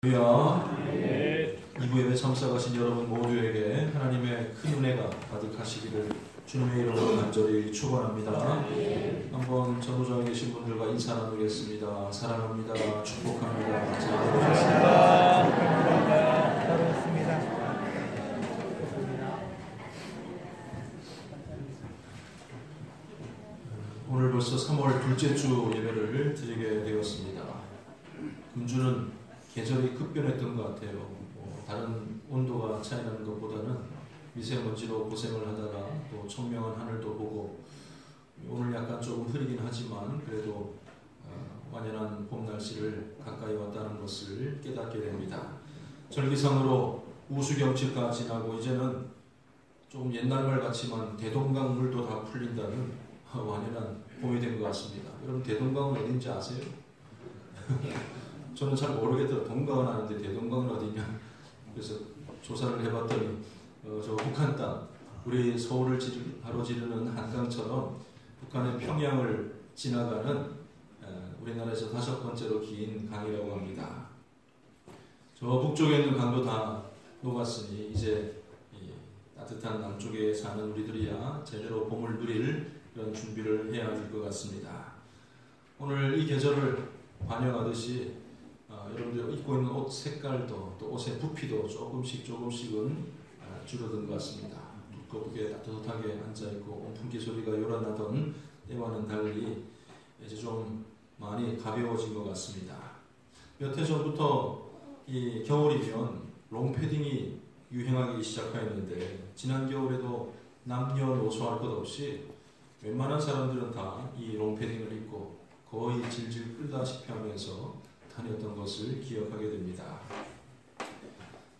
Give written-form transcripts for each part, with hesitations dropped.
이부 예배 참석하신 여러분 모두에게 하나님의 큰 은혜가 가득하시기를 주님의 이름으로 간절히 축원합니다. 한번 전우장에 계신 분들과 인사 나누겠습니다. 사랑합니다. 축복합니다. 잘 오셨습니다. 오늘 벌써 3월 둘째 주 예배를 드리게 되었습니다. 금주는 계절이 급변했던 것 같아요. 다른 온도가 차이 나는 것보다는 미세먼지로 고생을 하다가 또 청명한 하늘도 보고 오늘 약간 조금 흐리긴 하지만 그래도 완연한 봄 날씨를 가까이 왔다는 것을 깨닫게 됩니다. 절기상으로 우수경치가 지나고 이제는 좀 옛날 말 같지만 대동강 물도 다 풀린다는 완연한 봄이 된 것 같습니다. 여러분 대동강은 어딘지 아세요? 저는 잘 모르겠더라고요. 동강은 아는데 대동강은 어디냐. 그래서 조사를 해봤더니 저 북한 땅, 우리 서울을 가로지르는 한강처럼 북한의 평양을 지나가는 우리나라에서 5번째로 긴 강이라고 합니다. 저 북쪽에 있는 강도 다 녹았으니 이제 따뜻한 남쪽에 사는 우리들이야 제대로 봄을 누릴 그런 준비를 해야 될 것 같습니다. 오늘 이 계절을 반영하듯이 여러분들 입고 있는 옷 색깔도 또 옷의 부피도 조금씩은 줄어든 것 같습니다. 두껍게 따뜻하게 앉아있고 온풍기 소리가 요란하던 때와는 달리 이제 좀 많이 가벼워진 것 같습니다. 몇 해 전부터 이 겨울이면 롱패딩이 유행하기 시작하였는데 지난 겨울에도 남녀노소 할 것 없이 웬만한 사람들은 다 이 롱패딩을 입고 거의 질질 끌다시피 하면서 다녔던 것을 기억하게 됩니다.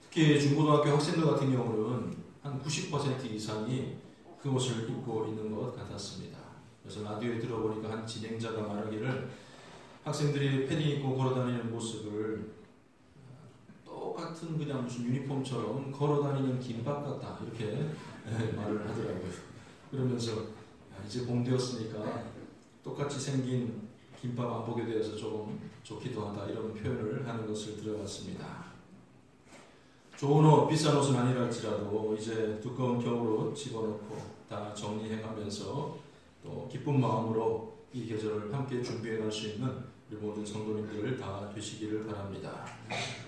특히 중고등학교 학생들 같은 경우는 한 90% 이상이 그 옷을 입고 있는 것 같았습니다. 그래서 라디오에 들어보니까 한 진행자가 말하기를 학생들이 패딩 입고 걸어다니는 모습을 똑같은 그냥 무슨 유니폼처럼 걸어다니는 김밥 같다 이렇게 말을 하더라고요. 그러면서 이제 봄 되었으니까 똑같이 생긴 김밥 안 보게 되어서 조금 좋기도 하다 이런 표현을 하는 것을 들어봤습니다. 좋은 옷, 비싼 옷은 아니랄지라도 이제 두꺼운 겨울옷 집어넣고 다 정리해가면서 또 기쁜 마음으로 이 계절을 함께 준비해갈 수 있는 우리 모든 성도님들 다 되시기를 바랍니다.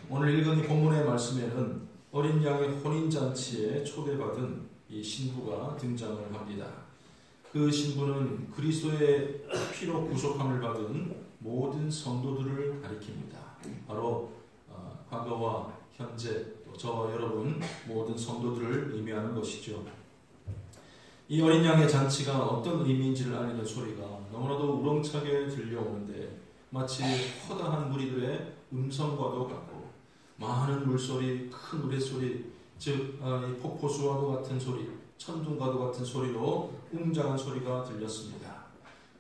오늘 읽은 이 본문의 말씀에는 어린 양의 혼인잔치에 초대받은 이 신부가 등장을 합니다. 그 신부는 그리스도의 피로 구속함을 받은 모든 성도들을 가리킵니다. 바로 과거와 현재 또 저와 여러분 모든 성도들을 의미하는 것이죠. 이 어린 양의 잔치가 어떤 의미인지를 알리는 소리가 너무나도 우렁차게 들려오는데 마치 허다한 무리들의 음성과도 같고 많은 물소리, 큰 노랫소리, 즉 폭포수와도 같은 소리, 천둥과도 같은 소리로 웅장한 소리가 들렸습니다.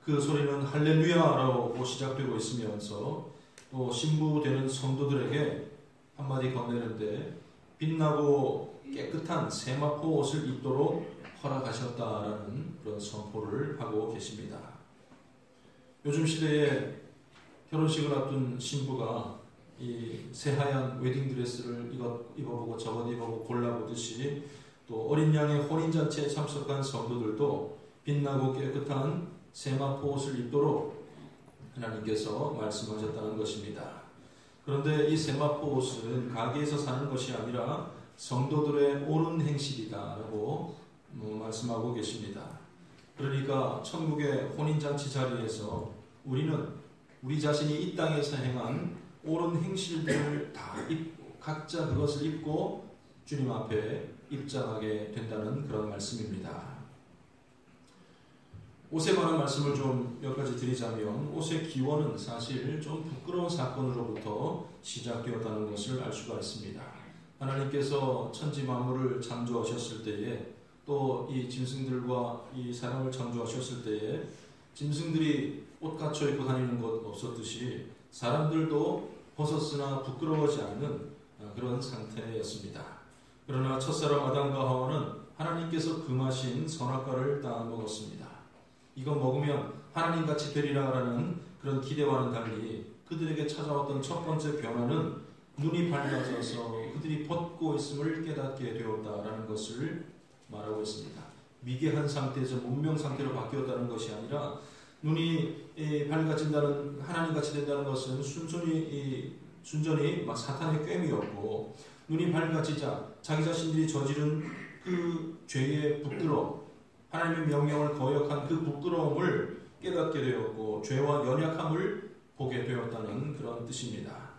그 소리는 할렐루야라고 시작되고 있으면서 또 신부되는 성도들에게 한마디 건네는데 빛나고 깨끗한 세마포 옷을 입도록 허락하셨다라는 그런 선포를 하고 계십니다. 요즘 시대에 결혼식을 앞둔 신부가 이 새하얀 웨딩드레스를 입어보고 저것 입어보고 골라보듯이 또 어린 양의 혼인잔치에 참석한 성도들도 빛나고 깨끗한 세마포 옷을 입도록 하나님께서 말씀하셨다는 것입니다. 그런데 이 세마포 옷은 가게에서 사는 것이 아니라 성도들의 옳은 행실이다라고 말씀하고 계십니다. 그러니까 천국의 혼인잔치 자리에서 우리는 우리 자신이 이 땅에서 행한 옳은 행실들을 다 입고 각자 그것을 입고 주님 앞에 입장하게 된다는 그런 말씀입니다. 옷에 관한 말씀을 좀 몇 가지 드리자면 옷의 기원은 사실 좀 부끄러운 사건으로부터 시작되었다는 것을 알 수가 있습니다. 하나님께서 천지 만물을 창조하셨을 때에 또 이 짐승들과 이 사람을 창조하셨을 때에 짐승들이 옷 갖춰 입고 다니는 것 없었듯이 사람들도 벗었으나 부끄러워하지 않는 그런 상태였습니다. 그러나 첫사람 아담과 하와는 하나님께서 금하신 선악과를 따먹었습니다. 이거 먹으면 하나님같이 되리라라는 그런 기대와는 달리 그들에게 찾아왔던 첫 번째 변화는 눈이 밝아져서 그들이 벗고 있음을 깨닫게 되었다라는 것을 말하고 있습니다. 미개한 상태에서 문명 상태로 바뀌었다는 것이 아니라 눈이 밝아진다는, 하나님같이 된다는 것은 순전히 막 사탄의 꾀미였고, 눈이 밝아지자 자기 자신들이 저지른 그 죄의 부끄러움, 하나님의 명령을 거역한 그 부끄러움을 깨닫게 되었고 죄와 연약함을 보게 되었다는 그런 뜻입니다.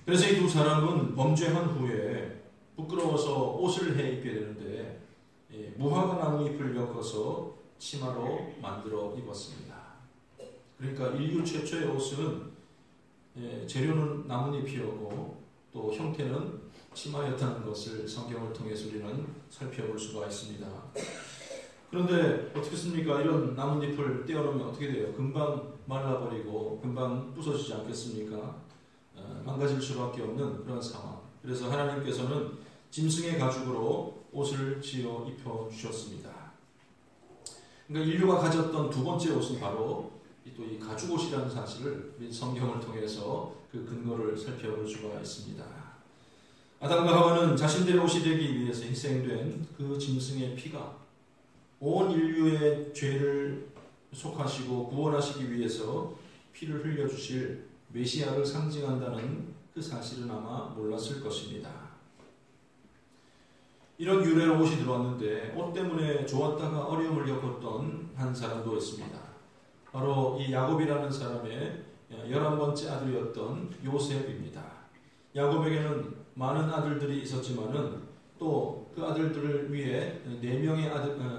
그래서 이 두 사람은 범죄한 후에 부끄러워서 옷을 해 입게 되는데 무화과 나무 잎을 엮어서 치마로 만들어 입었습니다. 그러니까 인류 최초의 옷은 재료는 나뭇잎이었고 또 형태는 치마였다는 것을 성경을 통해서 우리는 살펴볼 수가 있습니다. 그런데 어떻겠습니까? 이런 나뭇잎을 떼어놓으면 어떻게 돼요? 금방 말라버리고 금방 부서지지 않겠습니까? 망가질 수밖에 없는 그런 상황. 그래서 하나님께서는 짐승의 가죽으로 옷을 지어 입혀 주셨습니다. 그러니까 인류가 가졌던 두 번째 옷은 바로 또 이 가죽옷이라는 사실을 성경을 통해서 그 근거를 살펴볼 수가 있습니다. 아담과 하와는 자신들의 옷이 되기 위해서 희생된 그 짐승의 피가 온 인류의 죄를 속하시고 구원하시기 위해서 피를 흘려주실 메시아를 상징한다는 그 사실은 아마 몰랐을 것입니다. 이런 유래로 옷이 들어왔는데 옷 때문에 좋았다가 어려움을 겪었던 한 사람도 있습니다. 바로 이 야곱이라는 사람의 11번째 아들이었던 요셉입니다. 야곱에게는 많은 아들들이 있었지만은 또 그 아들들을 위해 4명의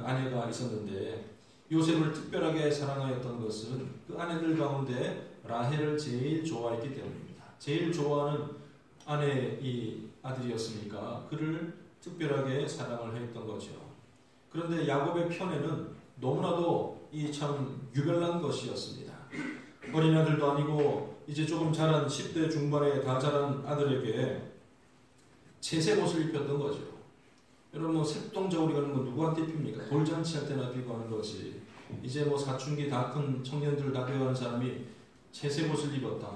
아내가 있었는데 요셉을 특별하게 사랑하였던 것은 그 아내들 가운데 라헬을 제일 좋아했기 때문입니다. 제일 좋아하는 아내의 이 아들이었으니까 그를 특별하게 사랑을 했던 거죠. 그런데 야곱의 편에는 너무나도 이 참 유별난 것이었습니다. 어린 아들도 아니고 이제 조금 자란 10대 중반에 다 자란 아들에게 채색 옷을 입혔던 거죠. 여러분 색동저고리 가는 건 누구한테 입힙니까? 돌잔치 할 때나 입고 하는 거지. 이제 사춘기 다 큰 청년들 다 되어가는 사람이 채색 옷을 입었다.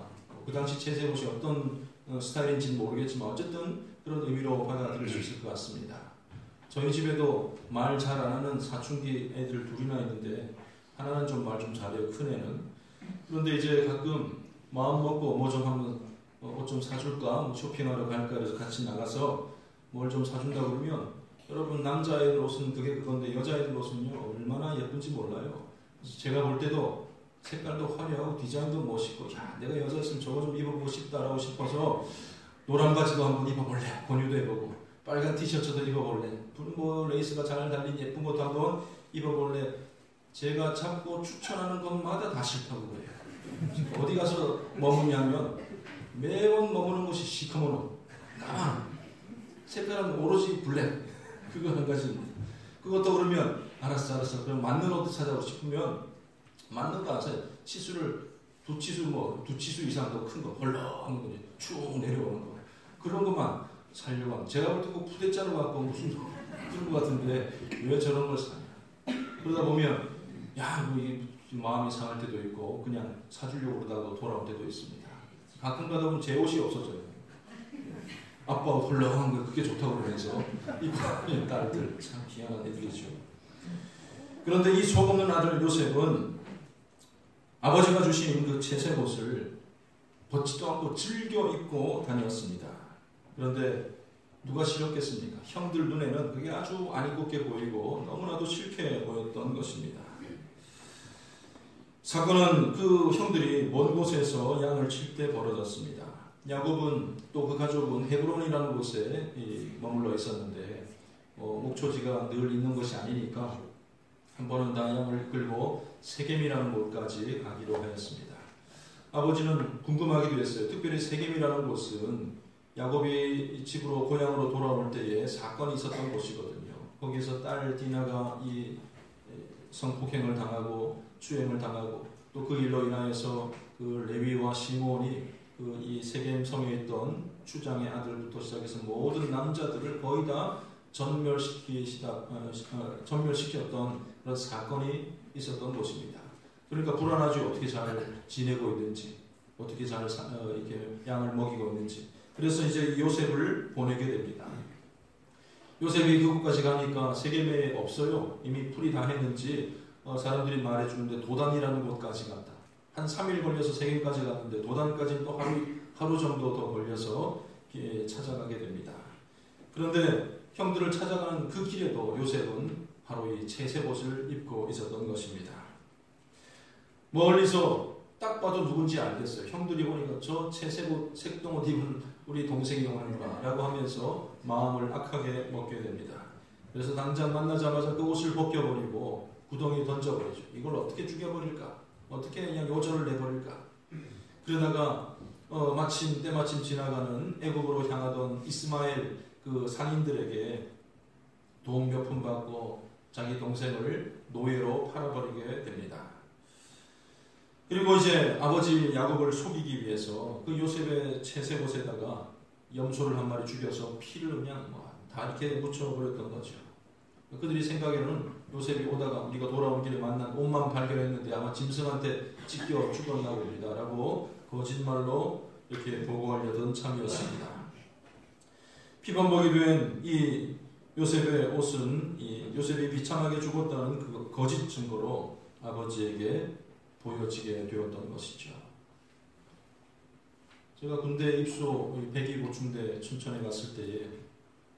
그 당시 채색 옷이 어떤 스타일인지는 모르겠지만 어쨌든 그런 의미로 받아들일 수 있을 것 같습니다. 저희 집에도 말 잘 안 하는 사춘기 애들 둘이나 있는데 하나는 좀 말 좀 잘해요. 큰 애는. 그런데 이제 가끔 마음 먹고 뭐 좀 한번 옷 좀 사줄까? 쇼핑하러 갈까? 그래서 같이 나가서 뭘 좀 사준다 그러면 여러분 남자애들 옷은 그건데 여자애들 옷은요 얼마나 예쁜지 몰라요. 그래서 제가 볼 때도 색깔도 화려하고 디자인도 멋있고 야 내가 여자였으면 저거 좀 입어보고 싶다라고 싶어서 노란 바지도 한번 입어볼래. 권유도 해보고 빨간 티셔츠도 입어볼래. 레이스가 잘 달린 예쁜 것도 한번 입어볼래. 제가 자꾸 추천하는 것마다 다 싫다고 그래요. 어디 가서 머무냐면 매번 머무는 곳이 시커먼 옷. 까만. 색깔은 오로지 블랙. 그거 한 가지입니다. 그것도 그러면 알았어. 그럼 맞는 옷도 찾아보고 싶으면 맞는 거 아세요? 치수를 두 치수 이상 더 큰 거, 헐렁한 거, 쭉 내려오는 거. 그런 것만 살려고 합니다. 제가 볼 때 그 부대짜루 갖고 무슨 그런 것 같은데 왜 저런 걸 사냐. 그러다 보면 마음이 상할 때도 있고 그냥 사주려고 그러다가 돌아올 때도 있습니다. 가끔 가다 보면 제 옷이 없어져요. 아빠 옷 헐렁한 거 그게 좋다고 그러면서 입고 있는 딸들 참 희한한 애들이죠. 그런데 이 속없는 아들 요셉은 아버지가 주신 그 채색 옷을 벗지도 않고 즐겨 입고 다녔습니다. 그런데 누가 싫었겠습니까? 형들 눈에는 그게 아주 안 입고 보이고 너무나도 싫게 보였던 것입니다. 사건은 그 형들이 먼 곳에서 양을 칠 때 벌어졌습니다. 야곱은 또 그 가족은 헤브론이라는 곳에 머물러 있었는데 목초지가 늘 있는 것이 아니니까 한 번은 다 양을 끌고 세겜이라는 곳까지 가기로 하였습니다. 아버지는 궁금하기도 했어요. 특별히 세겜이라는 곳은 야곱이 집으로 고향으로 돌아올 때에 사건이 있었던 곳이거든요. 거기에서 딸 디나가 이 성폭행을 당하고 추행을 당하고 또 그 일로 인하여서 그 레위와 시몬이 이 세겜 성에 있던 추장의 아들부터 시작해서 모든 남자들을 거의 다 전멸시켰던 그런 사건이 있었던 곳입니다. 그러니까 불안하죠. 어떻게 잘 지내고 있는지, 어떻게 잘 이렇게 양을 먹이고 있는지. 그래서 이제 요셉을 보내게 됩니다. 요셉이 그곳까지 가니까 세겜에 없어요. 이미 풀이 다 했는지 사람들이 말해주는데 도단이라는 곳까지 갔다. 한 3일 걸려서 세겜까지 갔는데 도단까지는 또 하루 정도 더 걸려서 찾아가게 됩니다. 그런데 형들을 찾아가는 그 길에도 요셉은 바로 이 채색옷을 입고 있었던 것입니다. 멀리서 딱 봐도 누군지 알겠어요. 형들이 보니까 저 채색옷, 색동옷 입은 우리 동생이 오는구나 라고 하면서 마음을 악하게 먹게 됩니다. 그래서 당장 만나자마자 그 옷을 벗겨버리고 구덩이에 던져버리죠. 이걸 어떻게 죽여버릴까? 어떻게 그냥 요절을 내버릴까? 그러다가 때마침 지나가는 애국으로 향하던 이스마엘 그 상인들에게 도움 몇 푼 받고 자기 동생을 노예로 팔아버리게 됩니다. 그리고 이제 아버지 야곱을 속이기 위해서 그 요셉의 채색옷에다가 염소를 한 마리 죽여서 피를 그냥 다 이렇게 묻혀버렸던 거죠. 그들이 생각에는 요셉이 오다가 우리가 돌아온 길에 만난 옷만 발견했는데 아마 짐승한테 찢겨 죽었나 봅니다 라고 거짓말로 이렇게 보고하려던 참이었습니다. 피범벅이 된 이 요셉의 옷은 요셉이 비참하게 죽었다는 그 거짓 증거로 아버지에게 보여지게 되었던 것이죠. 제가 군대 입소 102보충대 춘천에 갔을 때에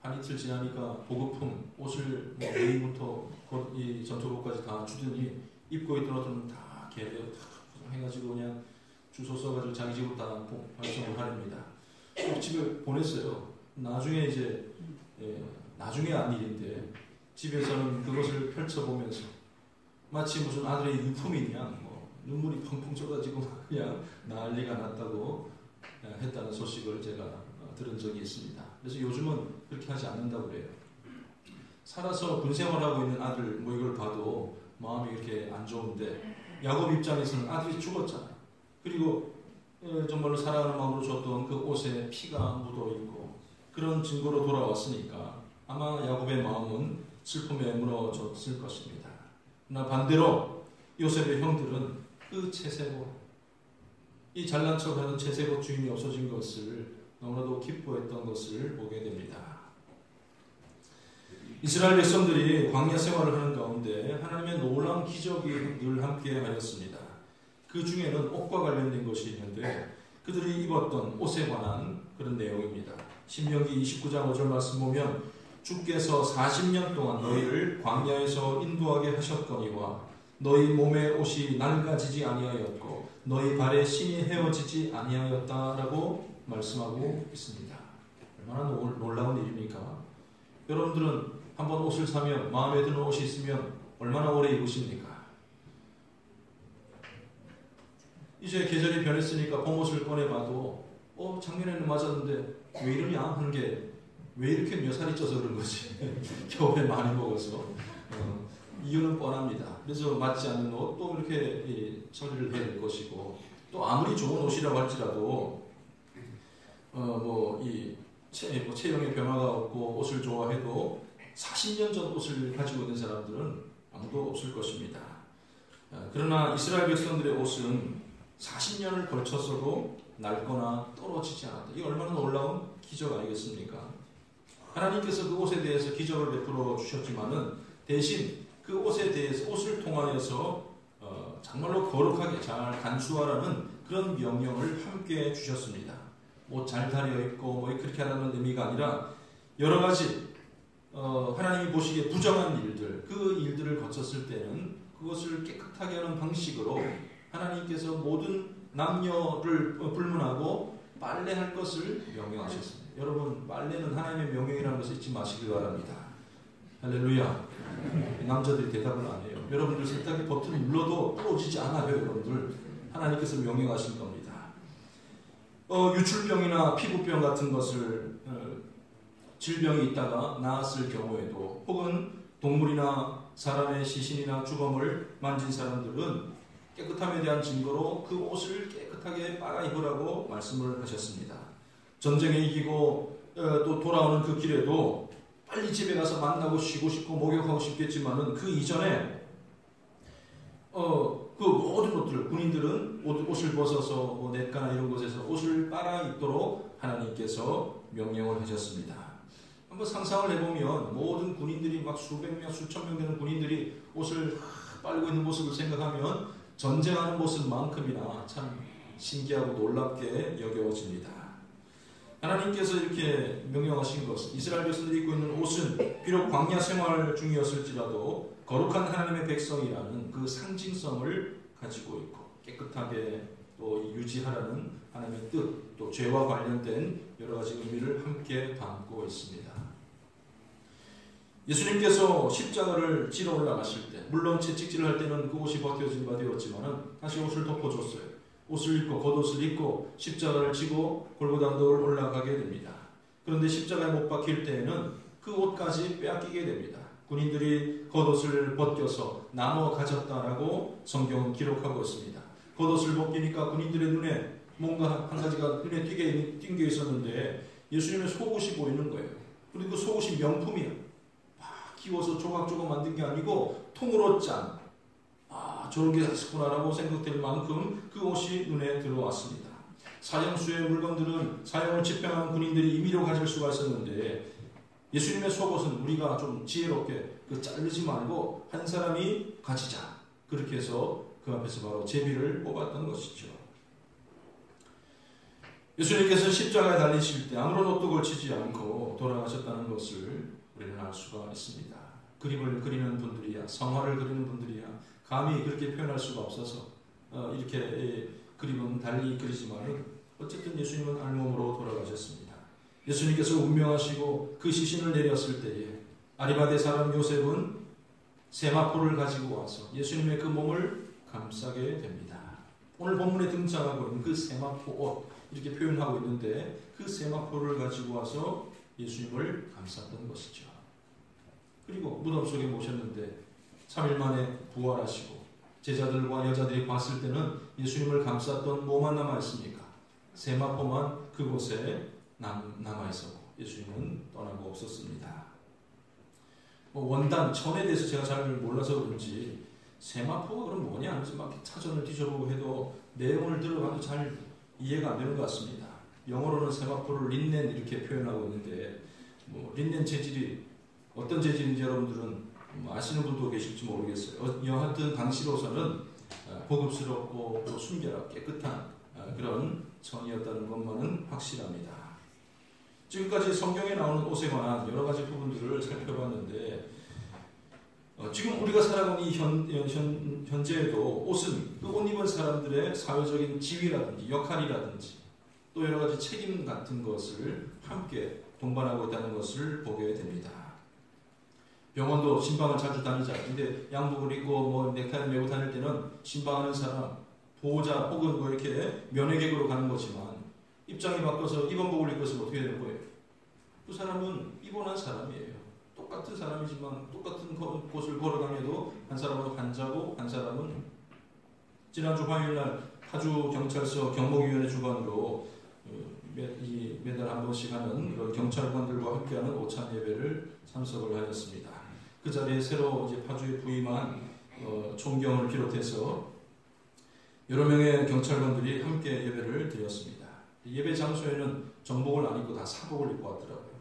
한 이틀 지나니까 보급품 옷을 A부터 이 전투복까지 다 주더니 입고 있던 옷은 다 개려 다 해가지고 그냥 주소 써가지고 자기 집으로 다 발송을 하렵니다. 꼭 집에 보냈어요. 나중에 이제 나중에 한 일인데 집에서는 그것을 펼쳐보면서 마치 무슨 아들의 유품이냐 눈물이 펑펑 쏟아지고 그냥 난리가 났다고 했다는 소식을 제가 들은 적이 있습니다. 그래서 요즘은 그렇게 하지 않는다고 그래요. 살아서 군생활하고 있는 아들 이걸 봐도 마음이 이렇게 안 좋은데 야곱 입장에서는 아들이 죽었잖아요. 그리고 정말로 사랑하는 마음으로 줬던 그 옷에 피가 묻어있고 그런 증거로 돌아왔으니까 아마 야곱의 마음은 슬픔에 무너졌을 것입니다. 그러나 반대로 요셉의 형들은 그 채색옷, 이 잘난 척하는 채색옷 주인이 없어진 것을 너무나도 기뻐했던 것을 보게 됩니다. 이스라엘 백성들이 광야 생활을 하는 가운데 하나님의 놀라운 기적이 늘 함께 하였습니다. 그 중에는 옷과 관련된 것이 있는데 그들이 입었던 옷에 관한 그런 내용입니다. 신명기 29장 5절 말씀 보면 주께서 40년 동안 너희를 광야에서 인도하게 하셨거니와 너희 몸의 옷이 낡아지지 아니하였고 너희 발의 신이 헤어지지 아니하였다라고 말씀하고 있습니다. 얼마나 놀라운 일입니까? 여러분들은 한번 옷을 사면 마음에 드는 옷이 있으면 얼마나 오래 입으십니까? 이제 계절이 변했으니까 봄옷을 꺼내봐도 작년에는 맞았는데 왜 이러냐 하는 게 왜 이렇게 몇 살이 쪄서 그런 거지 겨울에 많이 먹어서 이유는 뻔합니다. 그래서 맞지 않는 옷 또 이렇게 처리를 해야 될 것이고 또 아무리 좋은 옷이라고 할지라도 체형에 변화가 없고 옷을 좋아해도 40년 전 옷을 가지고 있는 사람들은 아무도 없을 것입니다. 그러나 이스라엘 백성들의 옷은 40년을 걸쳐서도 낡거나 떨어지지 않았다. 이게 얼마나 놀라운 기적 아니겠습니까? 하나님께서 그 옷에 대해서 기적을 베풀어 주셨지만은 대신 그 옷에 대해서 옷을 통하여서 정말로 거룩하게 잘 간수하라는 그런 명령을 함께 주셨습니다. 옷 잘 다려 입고 그렇게 하라는 의미가 아니라 여러 가지 하나님이 보시기에 부정한 일들, 그 일들을 거쳤을 때는 그것을 깨끗하게 하는 방식으로 하나님께서 모든 남녀를 불문하고 빨래할 것을 명령하셨습니다. 여러분, 빨래는 하나님의 명령이라는 것을 잊지 마시기 바랍니다. 할렐루야. 남자들이 대답을 안 해요. 여러분들 세탁기 버튼 눌러도 떨어지지 않아요. 여러분들 하나님께서 명령하신 겁니다. 유출병이나 피부병 같은 것을 질병이 있다가 나았을 경우에도 혹은 동물이나 사람의 시신이나 주검을 만진 사람들은 깨끗함에 대한 증거로 그 옷을 깨끗하게 빨아 입으라고 말씀을 하셨습니다. 전쟁에 이기고 또 돌아오는 그 길에도 빨리 집에 가서 만나고 쉬고 싶고 목욕하고 싶겠지만은 그 이전에 그 모든 것들, 군인들은 옷을 벗어서 뭐 냇가나 이런 곳에서 옷을 빨아 입도록 하나님께서 명령을 하셨습니다. 한번 상상을 해보면 모든 군인들이 막 수백 명, 수천 명 되는 군인들이 옷을 빨고 있는 모습을 생각하면 전쟁하는 모습만큼이나 참 신기하고 놀랍게 여겨집니다. 하나님께서 이렇게 명령하신 것은 이스라엘 백성들이 입고 있는 옷은 비록 광야 생활 중이었을지라도 거룩한 하나님의 백성이라는 그 상징성을 가지고 있고 깨끗하게 또 유지하라는 하나님의 뜻, 또 죄와 관련된 여러 가지 의미를 함께 담고 있습니다. 예수님께서 십자가를 지러 올라가실 때, 물론 채찍질을 할 때는 그 옷이 벗겨진 바 되었지만 다시 옷을 덮어줬어요. 옷을 입고 겉옷을 입고 십자가를 지고 골고다 언덕을 올라가게 됩니다. 그런데 십자가에 못 박힐 때에는 그 옷까지 빼앗기게 됩니다. 군인들이 겉옷을 벗겨서 나누어 가졌다라고 성경은 기록하고 있습니다. 겉옷을 벗기니까 군인들의 눈에 뭔가 한 가지가 눈에 띄게 있었는데 예수님의 속옷이 보이는 거예요. 그리고 그 속옷이 명품이에요. 막 끼워서 조각조각 만든 게 아니고 통으로 짠. 저런 게 있었구나라고 생각될 만큼 그 옷이 눈에 들어왔습니다. 사형수의 물건들은 사형을 집행한 군인들이 임의로 가질 수가 있었는데 예수님의 속옷은 우리가 좀 지혜롭게 자르지 말고 한 사람이 가지자. 그렇게 해서 그 앞에서 바로 제비를 뽑았던 것이죠. 예수님께서 십자가에 달리실 때 아무런 옷도 걸치지 않고 돌아가셨다는 것을 우리는 알 수가 있습니다. 그림을 그리는 분들이야, 성화를 그리는 분들이야 감히 그렇게 표현할 수가 없어서 이렇게 그림은 달리 그리지만 어쨌든 예수님은 알몸으로 돌아가셨습니다. 예수님께서 운명하시고 그 시신을 내렸을 때에 아리마대 사람 요셉은 세마포를 가지고 와서 예수님의 그 몸을 감싸게 됩니다. 오늘 본문에 등장하고 있는 그 세마포 옷 이렇게 표현하고 있는데 그 세마포를 가지고 와서 예수님을 감쌌던 것이죠. 그리고 무덤 속에 모셨는데 3일 만에 부활하시고 제자들과 여자들이 봤을 때는 예수님을 감쌌던 뭐만 남아있습니까? 세마포만 그곳에 남아있었고 예수님은 떠나고 없었습니다. 원단, 천에 대해서 제가 잘 몰라서 그런지 세마포가 그럼 뭐냐 하면서 막 사전을 뒤져보고 해도 내용을 들어가도 잘 이해가 안 되는 것 같습니다. 영어로는 세마포를 린넨 이렇게 표현하고 있는데 린넨 재질이 어떤 재질인지 여러분들은 아시는 분도 계실지 모르겠어요. 여하튼 당시로서는 고급스럽고 또 순결하고 깨끗한 그런 천이었다는 것만은 확실합니다. 지금까지 성경에 나오는 옷에 관한 여러 가지 부분들을 살펴봤는데 지금 우리가 살아가는 이 현재에도 옷은 그 옷 입은 사람들의 사회적인 지위라든지 역할이라든지 또 여러 가지 책임 같은 것을 함께 동반하고 있다는 것을 보게 됩니다. 병원도 신방을 자주 다니자. 근데 양복을 입고 넥타이를 메고 다닐 때는 신방하는 사람, 보호자 혹은 이렇게 면회객으로 가는 거지만 입장이 바뀌어서 입원복을 입고 있으면 어떻게 되는 거예요? 그 사람은 입원한 사람이에요. 똑같은 사람이지만 똑같은 곳을 걸어다녀도 한 사람은 환자고 한 사람은 지난주 화요일날 파주 경찰서 경목위원회 주관으로 매달 한 번씩 하는 이런 경찰관들과 함께하는 오찬 예배를 참석을 하였습니다. 그 자리에 새로 이제 파주에 부임한 총경을 비롯해서 여러 명의 경찰관들이 함께 예배를 드렸습니다. 예배 장소에는 정복을 안 입고 다 사복을 입고 왔더라고요.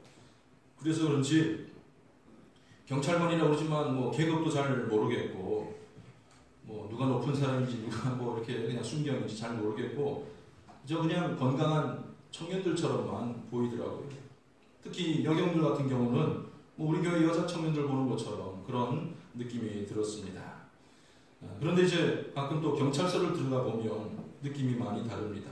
그래서 그런지 경찰관이라고 그러지만 계급도 잘 모르겠고 누가 높은 사람인지 누가 이렇게 그냥 순경인지 잘 모르겠고 그냥 건강한 청년들처럼만 보이더라고요. 특히 여경들 같은 경우는 우리 교회 여자 청년들 보는 것처럼 그런 느낌이 들었습니다. 그런데 이제 가끔 또 경찰서를 들어가 보면 느낌이 많이 다릅니다.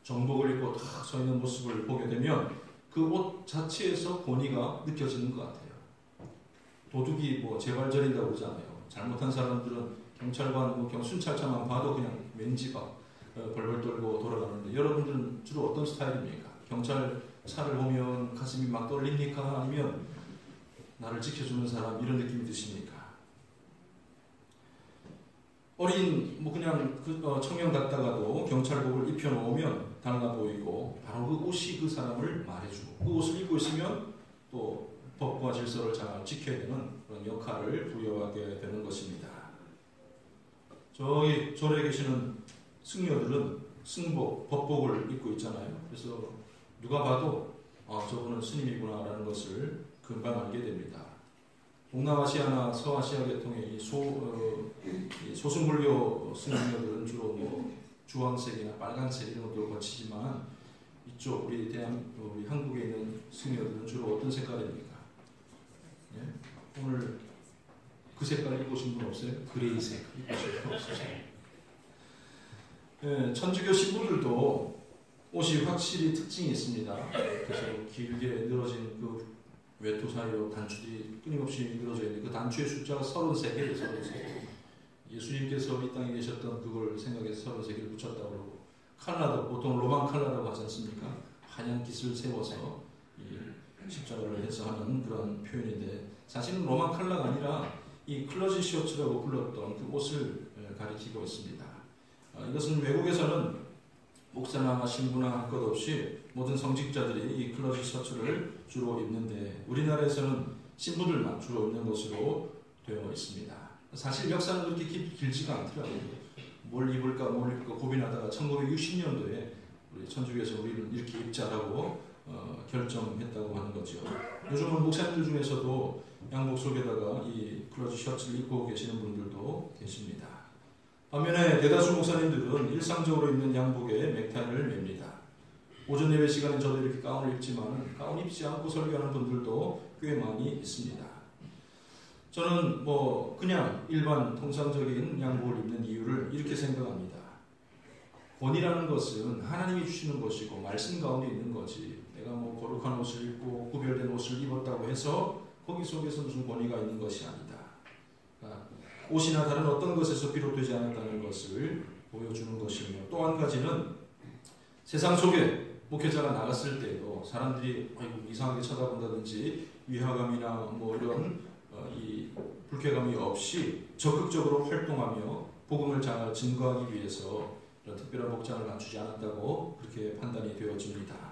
정복을 입고 딱 서 있는 모습을 보게 되면 그 옷 자체에서 권위가 느껴지는 것 같아요. 도둑이 재발절인다고 그러잖아요. 잘못한 사람들은 경찰관 순찰차만 봐도 그냥 왠지 벌벌 떨고 돌아가는데 여러분들은 주로 어떤 스타일입니까? 경찰차를 보면 가슴이 막 떨립니까? 아니면 나를 지켜주는 사람 이런 느낌이 드십니까? 어린 그냥 청년 같다가도 경찰복을 입혀놓으면 달라 보이고 바로 그 옷이 그 사람을 말해주고 그 옷을 입고 있으면 또 법과 질서를 잘 지켜야 되는 그런 역할을 부여하게 되는 것입니다. 저기 절에 계시는 승려들은 승복, 법복을 입고 있잖아요. 그래서 누가 봐도 저분은 스님이구나라는 것을 금방 알게 됩니다. 동남아시아나 서아시아 계통의 이 소승불교 승려들은 주로 뭐 주황색이나 빨간색 이런 것들을 거치지만 이쪽 우리 한국에 있는 승려들은 주로 어떤 색깔입니까? 예? 오늘 그 색깔 입으신 분 없어요? 그레이색 입으신 분 없으세요? 예, 천주교 신부들도 옷이 확실히 특징이 있습니다. 그래서 길게 늘어진 그 외투 사이로 단추들이 끊임없이 늘어져 있는데 그 단추의 숫자가 33개예요. 33개. 예수님께서 이 땅에 계셨던 그걸 생각해서 33개를 붙였다고 그러고 칼라도 보통 로만 칼라라고 하지 않습니까? 하얀 깃을 세워서 이 십자가를 해서 하는 그런 표현인데 사실은 로만 칼라가 아니라 이 클러지 셔츠라고 불렀던 그 옷을 가리키고 있습니다. 이것은 외국에서는 목사나 신부나 할 것 없이 모든 성직자들이 이 클러지 셔츠를 주로 입는데 우리나라에서는 신부들만 주로 입는 것으로 되어 있습니다. 사실 역사는 그렇게 길지가 않더라고요. 뭘 입을까 고민하다가 1960년도에 우리 천주교에서 우리는 이렇게 입자라고 결정했다고 하는 거죠. 요즘은 목사님들 중에서도 양복 속에다가 이 클러지 셔츠를 입고 계시는 분들도 계십니다. 반면에 대다수 목사님들은 일상적으로 입는 양복에 넥타이를 맵니다. 오전 예배 시간에 저도 이렇게 가운을 입지만 가운 입지 않고 설교하는 분들도 꽤 많이 있습니다. 저는 그냥 일반 통상적인 양복을 입는 이유를 이렇게 생각합니다. 권위라는 것은 하나님이 주시는 것이고 말씀 가운데 있는 거지 내가 거룩한 옷을 입고 구별된 옷을 입었다고 해서 거기 속에서 무슨 권위가 있는 것이 아니다. 옷이나 다른 어떤 것에서 비롯되지 않았다는 것을 보여주는 것이며 또 한 가지는 세상 속에 목회자가 나갔을 때도 사람들이 이상하게 쳐다본다든지 위화감이나 이런 이 불쾌감이 없이 적극적으로 활동하며 복음을 잘 증거하기 위해서 이런 특별한 복장을 갖추지 않았다고 그렇게 판단이 되어집니다.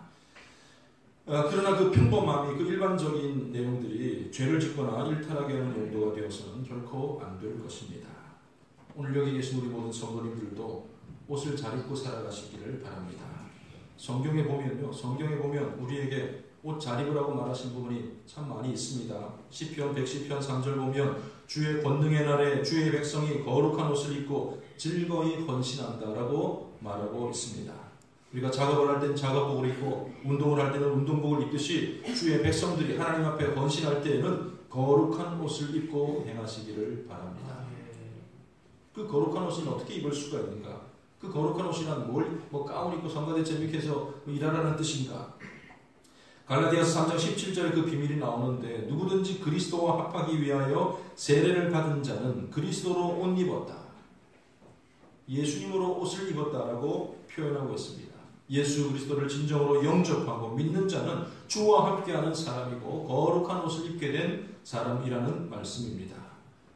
그러나 그 평범함이 그 일반적인 내용들이 죄를 짓거나 일탈하게 하는 용도가 되어서는 결코 안 될 것입니다. 오늘 여기 계신 우리 모든 성도님들도 옷을 잘 입고 살아가시기를 바랍니다. 성경에 보면 우리에게 옷 잘 입으라고 말하신 부분이 참 많이 있습니다. 시편 110편 3절 보면 주의 권능의 날에 주의 백성이 거룩한 옷을 입고 즐거이 헌신한다라고 말하고 있습니다. 우리가 작업을 할 때는 작업복을 입고 운동을 할 때는 운동복을 입듯이 주의 백성들이 하나님 앞에 헌신할 때에는 거룩한 옷을 입고 행하시기를 바랍니다. 그 거룩한 옷은 어떻게 입을 수가 있는가? 그 거룩한 옷이란 가운 입고 성가대 재밌게해서 일하라는 뜻인가? 갈라디아서 3장 17절에 그 비밀이 나오는데 누구든지 그리스도와 합하기 위하여 세례를 받은 자는 그리스도로 옷 입었다. 예수님으로 옷을 입었다라고 표현하고 있습니다. 예수 그리스도를 진정으로 영접하고 믿는 자는 주와 함께하는 사람이고 거룩한 옷을 입게 된 사람이라는 말씀입니다.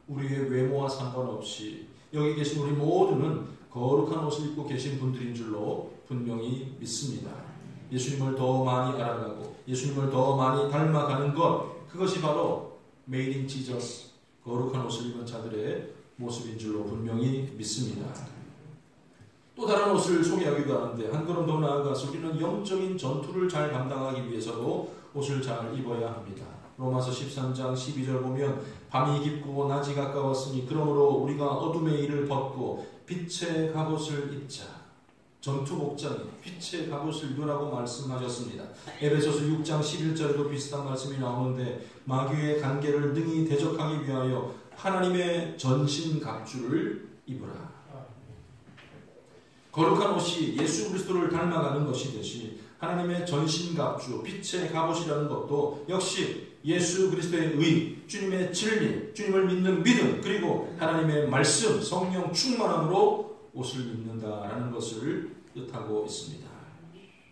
우리의 외모와 상관없이 여기 계신 우리 모두는 거룩한 옷을 입고 계신 분들인 줄로 분명히 믿습니다. 예수님을 더 많이 알아가고 예수님을 더 많이 닮아가는 것, 그것이 바로 Made in Jesus, 거룩한 옷을 입은 자들의 모습인 줄로 분명히 믿습니다. 또 다른 옷을 소개하기도 하는데 한 걸음 더 나아가서 우리는 영적인 전투를 잘 감당하기 위해서도 옷을 잘 입어야 합니다. 로마서 13장 12절 보면 밤이 깊고 낮이 가까웠으니 그러므로 우리가 어둠의 일을 벗고 빛의 갑옷을 입자. 전투 복장이 빛의 갑옷을 입으라고 말씀하셨습니다. 에베소서 6장 11절에도 비슷한 말씀이 나오는데 마귀의 간계를 능히 대적하기 위하여 하나님의 전신 갑주를 입으라. 거룩한 옷이 예수 그리스도를 닮아가는 것이듯이 하나님의 전신갑주, 빛의 갑옷이라는 것도 역시 예수 그리스도의 의, 주님의 진리, 주님을 믿는 믿음, 그리고 하나님의 말씀, 성령 충만함으로 옷을 입는다라는 것을 뜻하고 있습니다.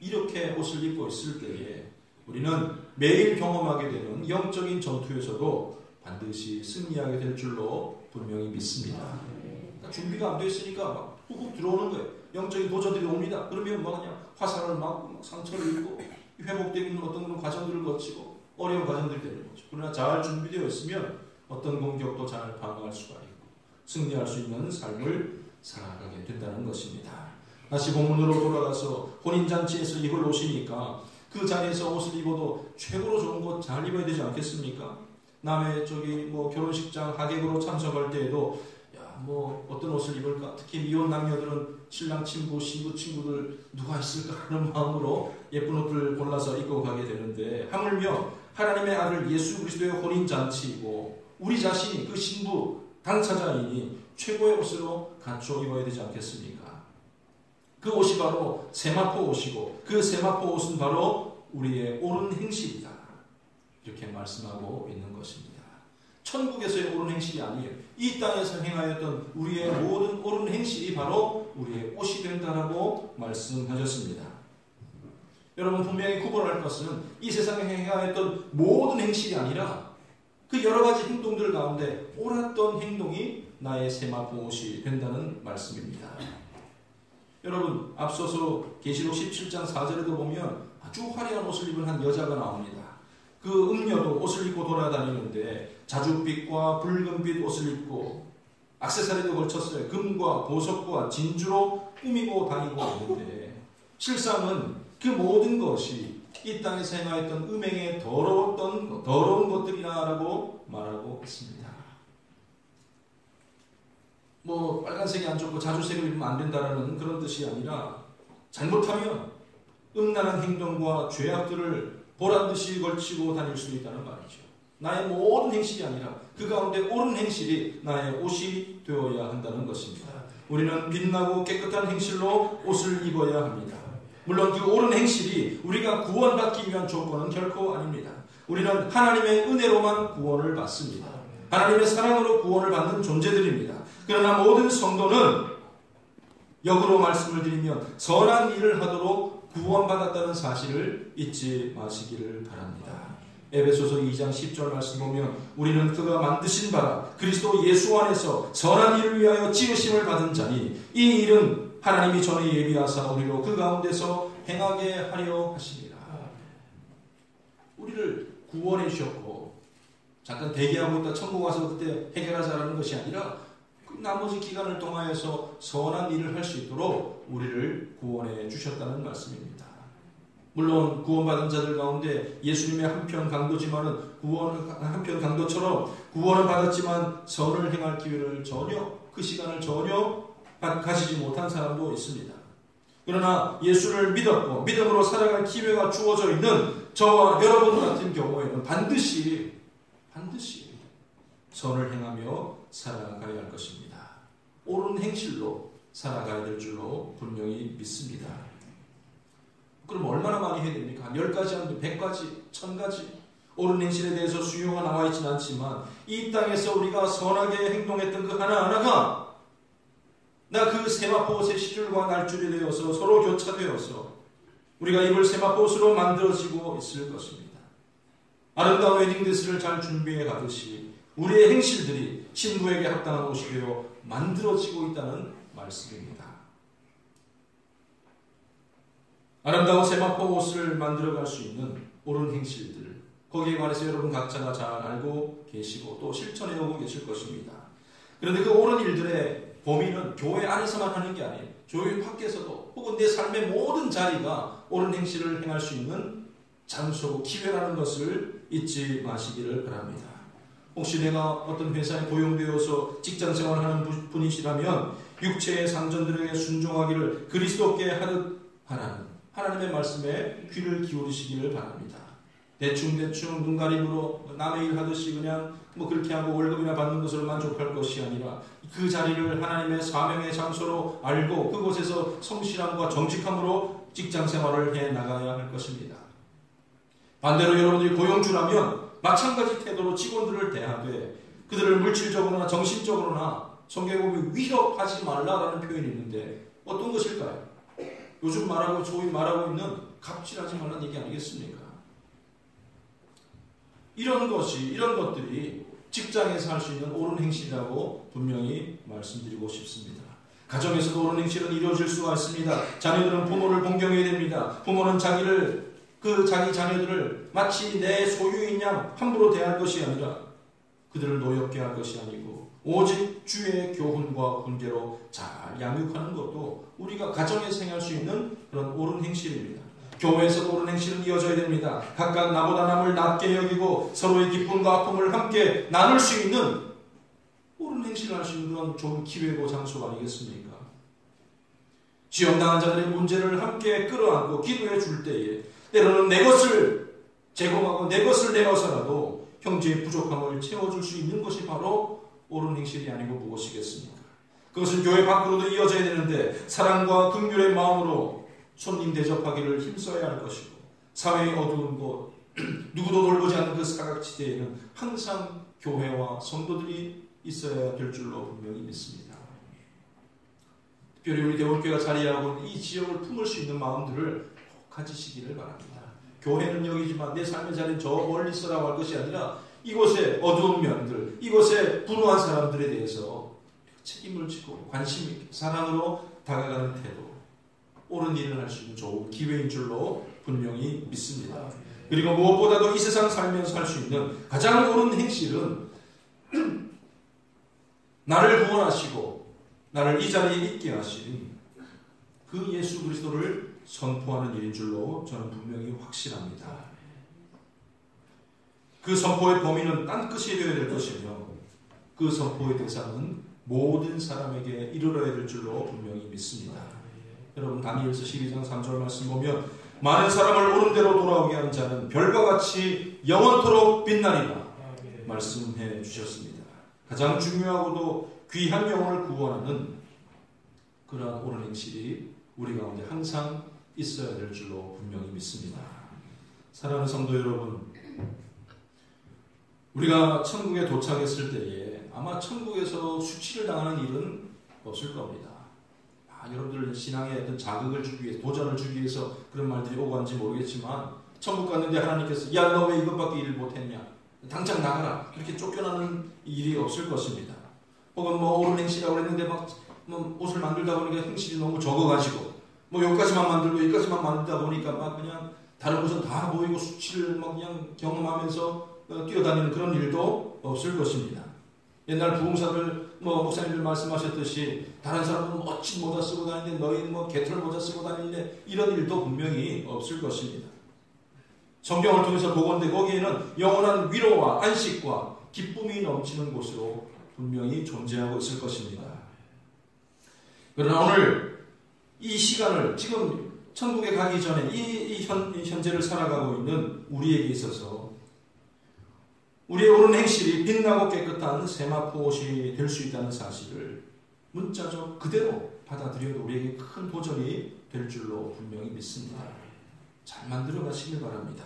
이렇게 옷을 입고 있을 때에 우리는 매일 경험하게 되는 영적인 전투에서도 반드시 승리하게 될 줄로 분명히 믿습니다. 준비가 안 되어 있으니까 막 훅훅 들어오는 거예요. 영적인 도전들이 옵니다. 그러면 그냥 화살을 맞고 상처를 입고 회복되는 어떤 그런 과정들을 거치고 어려운 과정들이 되는 거죠. 그러나 잘 준비되어 있으면 어떤 공격도 잘 방어할 수가 있고 승리할 수 있는 삶을 살아가게 된다는 것입니다. 다시 본문으로 돌아가서 혼인잔치에서 입을 옷이니까 그 자리에서 옷을 입어도 최고로 좋은 것 잘 입어야 되지 않겠습니까? 남의 결혼식장 하객으로 참석할 때에도 어떤 옷을 입을까? 특히 미혼 남녀들은 신랑 친구, 신부 친구들 누가 있을까 하는 마음으로 예쁜 옷을 골라서 입고 가게 되는데, 하물며 하나님의 아들 예수 그리스도의 혼인잔치이고 우리 자신이 그 신부 당사자이니 최고의 옷으로 갖춰 입어야 되지 않겠습니까? 그 옷이 바로 세마포 옷이고 그 세마포 옷은 바로 우리의 옳은 행실이다, 이렇게 말씀하고 있는 것입니다. 천국에서의 옳은 행실이 아니에요. 이 땅에서 행하였던 우리의 모든 옳은 행실이 바로 우리의 옷이 된다라고 말씀하셨습니다. 여러분, 분명히 구분할 것은 이 세상에 행하였던 모든 행실이 아니라 그 여러 가지 행동들 가운데 옳았던 행동이 나의 세마포 옷이 된다는 말씀입니다. 여러분, 앞서서 계시록 17장 4절에도 보면 아주 화려한 옷을 입은 한 여자가 나옵니다. 그 음녀도 옷을 입고 돌아다니는데 자줏빛과 붉은빛 옷을 입고 액세서리도 걸쳤어요. 금과 보석과 진주로 꾸미고 다니고 있는데, 실상은 그 모든 것이 이 땅에서 행하였던 음행의 더러운 것들이라고 말하고 있습니다. 빨간색이 안 좋고 자주색을 입으면 안 된다라는 그런 뜻이 아니라, 잘못하면 음란한 행동과 죄악들을 보란듯이 걸치고 다닐 수 있다는 말이죠. 나의 모든 행실이 아니라 그 가운데 옳은 행실이 나의 옷이 되어야 한다는 것입니다. 우리는 빛나고 깨끗한 행실로 옷을 입어야 합니다. 물론 그 옳은 행실이 우리가 구원받기 위한 조건은 결코 아닙니다. 우리는 하나님의 은혜로만 구원을 받습니다. 하나님의 사랑으로 구원을 받는 존재들입니다. 그러나 모든 성도는 역으로 말씀을 드리면 선한 일을 하도록 구원받았다는 사실을 잊지 마시기를 바랍니다. 에베소서 2장 10절 말씀 보면 우리는 그가 만드신 바라 그리스도 예수 안에서 선한 일을 위하여 지으심을 받은 자니 이 일은 하나님이 전에 예비하사 우리로 그 가운데서 행하게 하려 하시니라. 우리를 구원해 주셨고 잠깐 대기하고 있다 천국 와서 그때 해결하자라는 것이 아니라 그 나머지 기간을 통하여서 선한 일을 할 수 있도록 우리를 구원해 주셨다는 말씀입니다. 물론 구원받은 자들 가운데 예수님의 한편 강도지만은 한편 강도처럼 구원을 받았지만 선을 행할 기회를 그 시간을 전혀 가지지 못한 사람도 있습니다. 그러나 예수를 믿었고 믿음으로 살아갈 기회가 주어져 있는 저와 여러분 같은 경우에는 반드시 선을 행하며 살아가야 할 것입니다. 옳은 행실로 살아가야 될 줄로 분명히 믿습니다. 그럼 얼마나 많이 해야 됩니까? 한 10가지, 한 100가지, 1000가지 옳은 행실에 대해서 수요가 나와 있지는 않지만 이 땅에서 우리가 선하게 행동했던 그 하나하나가 나 그 세마포 옷의 시줄과 날줄이 되어서 서로 교차되어서 우리가 입을 세마포 옷으로 만들어지고 있을 것입니다. 아름다운 웨딩드레스를 잘 준비해 가듯이 우리의 행실들이 신부에게 합당한 옷이 되어 만들어지고 있다는 말씀입니다. 아름다운 세마포 옷을 만들어갈 수 있는 옳은 행실들, 거기에 관해서 여러분 각자가 잘 알고 계시고 또 실천해 오고 계실 것입니다. 그런데 그 옳은 일들의 범위는 교회 안에서만 하는 게 아니에요. 교회 밖에서도 혹은 내 삶의 모든 자리가 옳은 행실을 행할 수 있는 장소고 기회라는 것을 잊지 마시기를 바랍니다. 혹시 내가 어떤 회사에 고용되어서 직장생활하는 분이시라면 육체의 상전들에게 순종하기를 그리스도께 하듯 하라는 하나님의 말씀에 귀를 기울이시기를 바랍니다. 대충 눈가림으로 남의 일 하듯이 그냥 그렇게 하고 월급이나 받는 것으로 만족할 것이 아니라 그 자리를 하나님의 사명의 장소로 알고 그곳에서 성실함과 정직함으로 직장생활을 해나가야 할 것입니다. 반대로 여러분들이 고용주라면 마찬가지 태도로 직원들을 대하되 그들을 물질적으로나 정신적으로나 성경에 보면 위협하지 말라라는 표현이 있는데 어떤 것일까요? 요즘 소위 말하고 있는 갑질하지 말라는 얘기 아니겠습니까? 이런 것들이 직장에서 할 수 있는 옳은 행실이라고 분명히 말씀드리고 싶습니다. 가정에서도 옳은 행실은 이루어질 수가 있습니다. 자녀들은 부모를 공경해야 됩니다. 부모는 자기 자녀들을 마치 내 소유인 양 함부로 대할 것이 아니라 그들을 노엽게 할 것이 아니고 오직 주의 교훈과 훈계로 잘 양육하는 것도 우리가 가정에서 행할 수 있는 그런 옳은 행실입니다. 교회에서도 옳은 행실은 이어져야 됩니다. 각각 나보다 남을 낮게 여기고 서로의 기쁨과 아픔을 함께 나눌 수 있는 옳은 행실을 할 수 있는 그런 좋은 기회고 장소가 아니겠습니까? 지역당한 자들의 문제를 함께 끌어안고 기도해 줄 때에 때로는 내 것을 제공하고 내 것을 내어서라도 형제의 부족함을 채워줄 수 있는 것이 바로 옳은 행실이 아니고 무엇이겠습니까? 그것은 교회 밖으로도 이어져야 되는데 사랑과 긍휼의 마음으로 손님 대접하기를 힘써야 할 것이고 사회의 어두운 곳 누구도 돌보지 않는 그 사각지대에는 항상 교회와 성도들이 있어야 될 줄로 분명히 믿습니다. 특별히 우리 대원교회가 자리하고 있는 이 지역을 품을 수 있는 마음들을 가지시기를 바랍니다. 교회는 여기지만 내 삶의 자리는 저 멀리 있어라고 할 것이 아니라 이곳의 어두운 면들, 이곳의 분노한 사람들에 대해서 책임을 지고 관심 있게 사랑으로 다가가는 태도, 옳은 일을 할 수 있는 좋은 기회인 줄로 분명히 믿습니다. 그리고 무엇보다도 이 세상 살면서 할 수 있는 가장 옳은 행실은 나를 구원하시고 나를 이 자리에 있게 하신 그 예수 그리스도를 선포하는 일인 줄로 저는 분명히 확신합니다. 그 선포의 범위는 땅끝이 되어야 될 것이며 그 선포의 대상은 모든 사람에게 이르러야 될 줄로 분명히 믿습니다. 여러분 다니엘서 12장 3절 말씀 보면 많은 사람을 옳은 대로 돌아오게 하는 자는 별과 같이 영원토록 빛나리라 말씀해 주셨습니다. 가장 중요하고도 귀한 영혼을 구원하는 그러한 옳은 행실이 우리 가운데 항상 있어야 될 줄로 분명히 믿습니다. 사랑하는 성도 여러분, 우리가 천국에 도착했을 때에 아마 천국에서 수치를 당하는 일은 없을 겁니다. 여러분들 신앙에 어떤 자극을 주기 위해서, 도전을 주기 위해서 그런 말들이 오고 간지 모르겠지만 천국 갔는데 하나님께서 야, 너 왜 이것밖에 일을 못했냐? 당장 나가라. 이렇게 쫓겨나는 일이 없을 것입니다. 혹은 옳은 행실이라고 했는데 옷을 만들다 보니까 행실이 너무 적어가지고 여기까지만 만들고 여기까지만 만들다 보니까 그냥 다른 곳은 다 보이고 수치를 그냥 경험하면서 뛰어다니는 그런 일도 없을 것입니다. 옛날 부흥사들 목사님들 말씀하셨듯이 다른 사람은 멋진 모자 쓰고 다니는데 너희는 개털 모자 쓰고 다니는데 이런 일도 분명히 없을 것입니다. 성경을 통해서 보건대 거기에는 영원한 위로와 안식과 기쁨이 넘치는 곳으로 분명히 존재하고 있을 것입니다. 그러나 오늘 이 시간을 지금 천국에 가기 전에 이 현재를 살아가고 있는 우리에게 있어서 우리의 옳은 행실이 빛나고 깨끗한 세마포 옷이 될 수 있다는 사실을 문자적 그대로 받아들여도 우리에게 큰 도전이 될 줄로 분명히 믿습니다. 잘 만들어 가시길 바랍니다.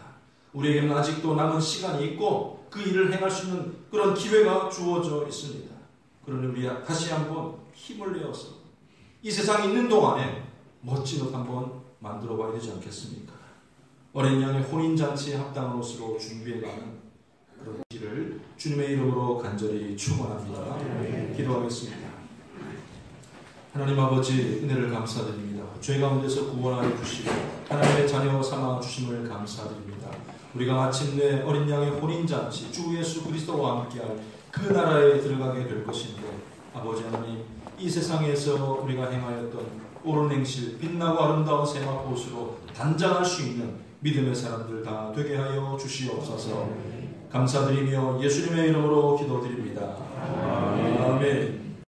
우리에게는 아직도 남은 시간이 있고 그 일을 행할 수 있는 그런 기회가 주어져 있습니다. 그러니 우리 다시 한번 힘을 내어서 이 세상에 있는 동안에 멋진 옷 한번 만들어 봐야 되지 않겠습니까? 어린 양의 혼인잔치에 합당한 옷으로 준비해가는 그런 일을 주님의 이름으로 간절히 축원합니다. 기도하겠습니다. 하나님 아버지 은혜를 감사드립니다. 죄 가운데서 구원하여 주시고 하나님의 자녀 삼아 주심을 감사드립니다. 우리가 마침내 어린 양의 혼인잔치 주 예수 그리스도와 함께할 그 나라에 들어가게 될 것인데 아버지 하나님 이 세상에서 우리가 행하였던 옳은 행실 빛나고 아름다운 세마포 옷으로 단장할 수 있는 믿음의 사람들 다 되게 하여 주시옵소서. 감사드리며 예수님의 이름으로 기도드립니다. 아멘.